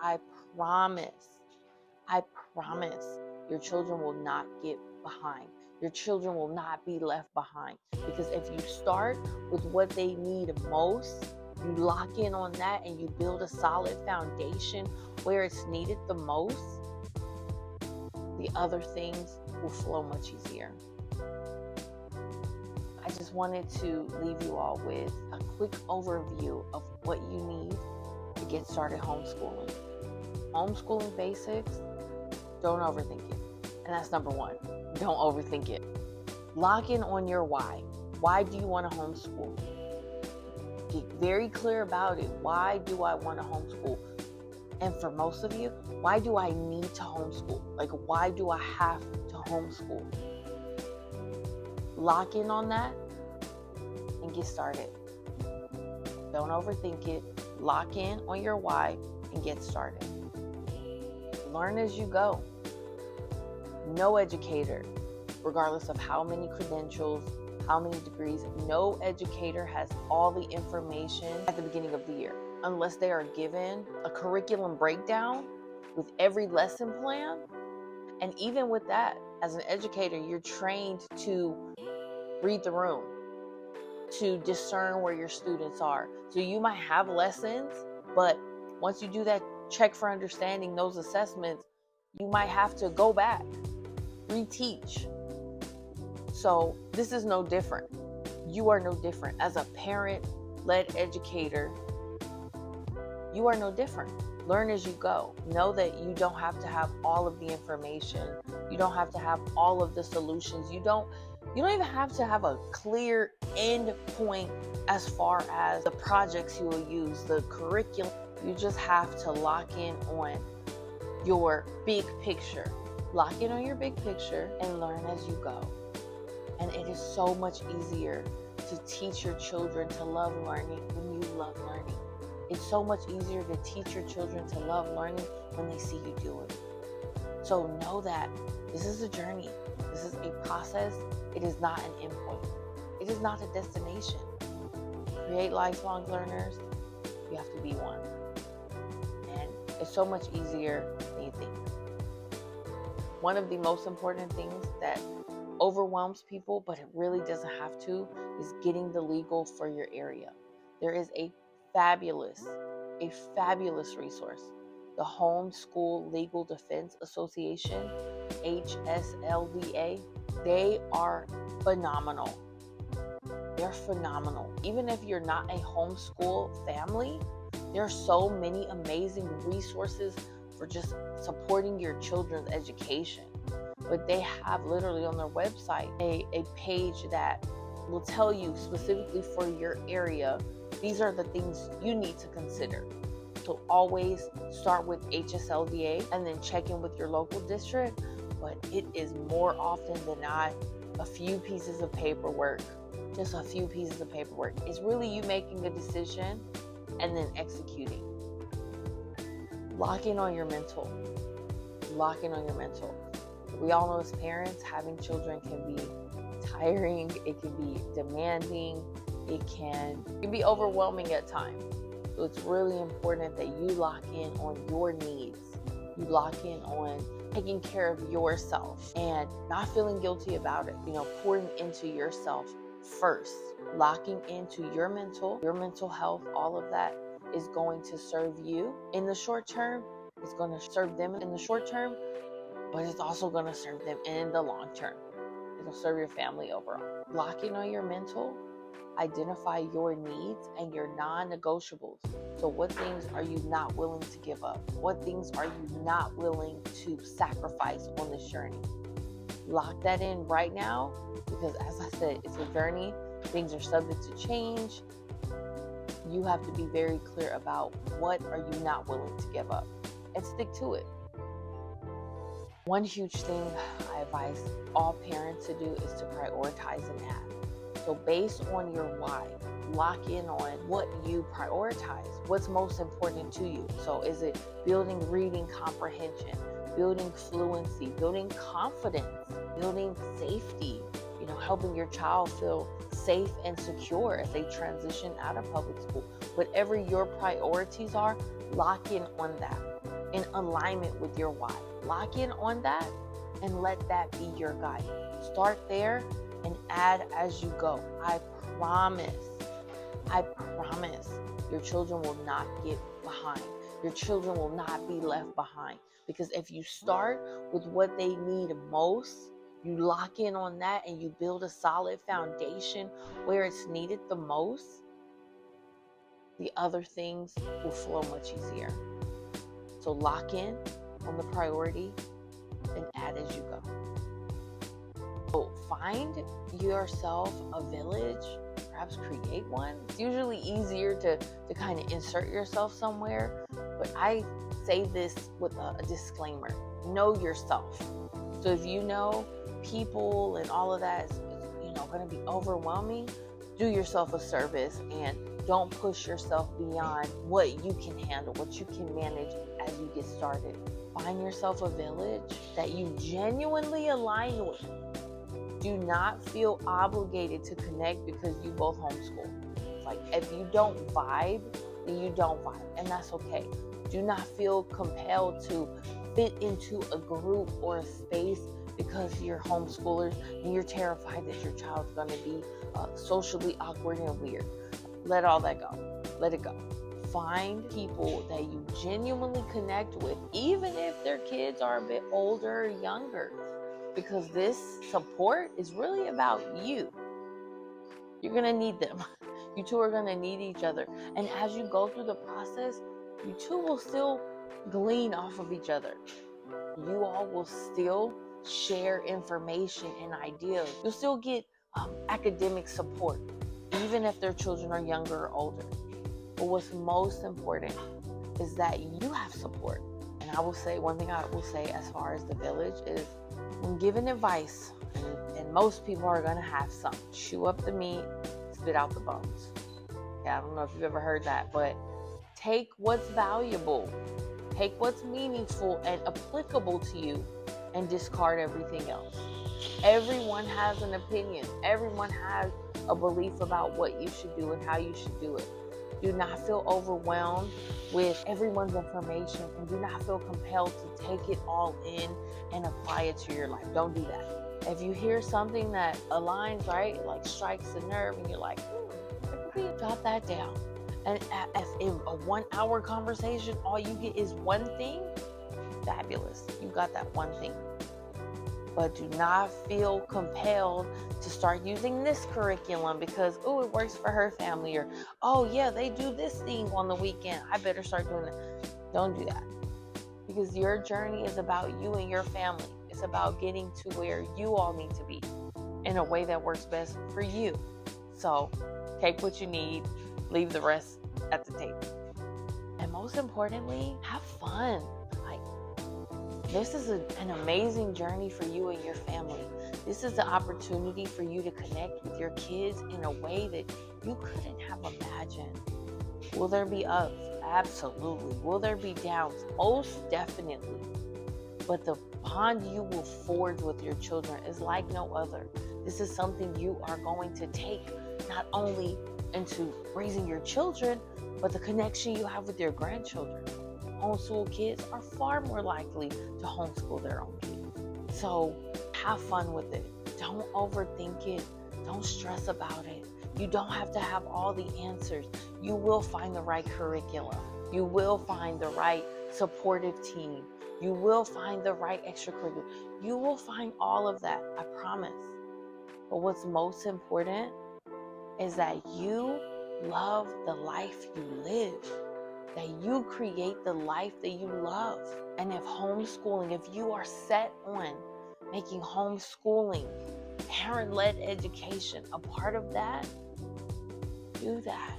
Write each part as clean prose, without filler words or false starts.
I promise, I promise your children will not get behind. Your children will not be left behind. Because if you start with what they need most, you lock in on that and you build a solid foundation where it's needed the most, the other things will flow much easier. I just wanted to leave you all with a quick overview of what you need to get started homeschooling. Homeschooling basics, don't overthink it. And that's number one. Don't overthink it. Lock in on your why. Why do you want to homeschool? Get very clear about it. Why do I want to homeschool? And for most of you, why do I need to homeschool? Like, why do I have to homeschool? Lock in on that and get started. Don't overthink it. Lock in on your why and get started. Learn as you go. No educator, regardless of how many credentials, how many degrees, no educator has all the information at the beginning of the year, unless they are given a curriculum breakdown with every lesson plan. And even with that, as an educator, you're trained to read the room, to discern where your students are. So you might have lessons, but once you do that check for understanding, those assessments, you might have to go back, reteach. So this is no different. You are no different. As a parent-led educator, you are no different. Learn as you go. Know that you don't have to have all of the information. You don't have to have all of the solutions. You don't even have to have a clear end point as far as the projects you will use, the curriculum. You just have to lock in on your big picture. Lock in on your big picture and learn as you go. And it is so much easier to teach your children to love learning when you love learning. It's so much easier to teach your children to love learning when they see you do it. So know that this is a journey. This is a process. It is not an endpoint. It is not a destination. Create lifelong learners. You have to be one. And it's so much easier than you think. One of the most important things that overwhelms people, but it really doesn't have to, is getting the legal for your area. There is a fabulous resource, the Homeschool Legal Defense Association, HSLDA. They are phenomenal. They're phenomenal. Even if you're not a homeschool family, there are so many amazing resources for just supporting your children's education. But they have literally on their website a page that will tell you specifically for your area, these are the things you need to consider. So always start with HSLDA and then check in with your local district. But it is more often than not a few pieces of paperwork, just a few pieces of paperwork. It's really you making a decision and then executing. Lock in on your mental. Lock in on your mental. We all know as parents, having children can be tiring, it can be demanding, it can be overwhelming at times. So it's really important that you lock in on your needs. You lock in on taking care of yourself and not feeling guilty about it. Pouring into yourself first, locking into your mental health, all of that is going to serve you in the short term. It's going to serve them in the short term, but it's also going to serve them in the long term. It'll serve your family overall. Locking on your mental, identify your needs and your non-negotiables. So what things are you not willing to give up? What things are you not willing to sacrifice on this journey? Lock that in right now, because as I said, it's a journey. Things are subject to change. You have to be very clear about what are you not willing to give up and stick to it. One huge thing I advise all parents to do is to prioritize an app. So based on your why, lock in on what you prioritize, what's most important to you. So is it building reading comprehension, building fluency, building confidence, building safety, helping your child feel safe and secure as they transition out of public school. Whatever your priorities are, lock in on that. in alignment with your why. Lock in on that and let that be your guide. Start there and add as you go. I promise your children will not get behind. Your children will not be left behind. Because if you start with what they need most, you lock in on that and you build a solid foundation where it's needed the most, the other things will flow much easier. So lock in on the priority and add as you go. So find yourself a village, perhaps create one. It's usually easier to kind of insert yourself somewhere, but I say this with a disclaimer. Know yourself. So if you know people and all of that is going to be overwhelming, do yourself a service and don't push yourself beyond what you can handle, what you can manage as you get started. Find yourself a village that you genuinely align with. Do not feel obligated to connect because you both homeschool. It's like, if you don't vibe, then you don't vibe, and that's okay. Do not feel compelled to fit into a group or a space because you're homeschoolers and you're terrified that your child's going to be socially awkward and weird. Let all that go. Let it go. Find people that you genuinely connect with, even if their kids are a bit older or younger, because this support is really about you. You're going to need them. You two are going to need each other. And as you go through the process, you two will still glean off of each other. You all will still share information and ideas. You'll still get academic support, even if their children are younger or older. But what's most important is that you have support. And I will say, one thing I will say as far as the village is, when giving advice, and most people are going to have some, chew up the meat, spit out the bones. Yeah, I don't know if you've ever heard that, but take what's valuable, take what's meaningful and applicable to you, and discard everything else. Everyone has an opinion. Everyone has a belief about what you should do and how you should do it. Do not feel overwhelmed with everyone's information, and do not feel compelled to take it all in and apply it to your life. Don't do that. If you hear something that aligns, right, like strikes a nerve, and you're like, jot that down. And if in a 1 hour conversation, all you get is one thing, fabulous. You got that one thing. But do not feel compelled to start using this curriculum because, oh, it works for her family, or, oh, yeah, they do this thing on the weekend. I better start doing it. Don't do that. Because your journey is about you and your family. It's about getting to where you all need to be in a way that works best for you. So take what you need, leave the rest at the table. And most importantly, have fun. This is an amazing journey for you and your family. This is the opportunity for you to connect with your kids in a way that you couldn't have imagined. Will there be ups? Absolutely. Will there be downs? Most definitely. But the bond you will forge with your children is like no other. This is something you are going to take not only into raising your children, but the connection you have with your grandchildren. Homeschool kids are far more likely to homeschool their own kids. So have fun with it. Don't overthink it. Don't stress about it. You don't have to have all the answers. You will find the right curriculum. You will find the right supportive team. You will find the right extracurricular. You will find all of that, I promise. But what's most important is that you love the life you live. That you create the life that you love. And if homeschooling, if you are set on making homeschooling, parent-led education a part of that, do that.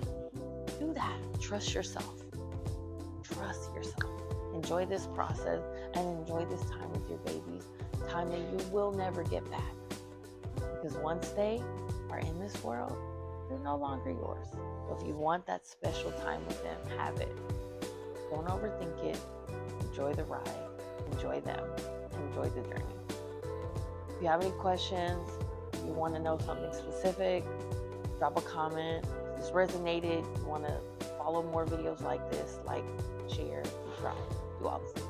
Do that. Trust yourself. Trust yourself. Enjoy this process and enjoy this time with your babies, time that you will never get back. Because once they are in this world, they're no longer yours. So if you want that special time with them, have it. Don't overthink it. Enjoy the ride. Enjoy them. Enjoy the journey. If you have any questions, you want to know something specific, drop a comment. If this resonated, you want to follow more videos like this, like, share, subscribe. do all the things.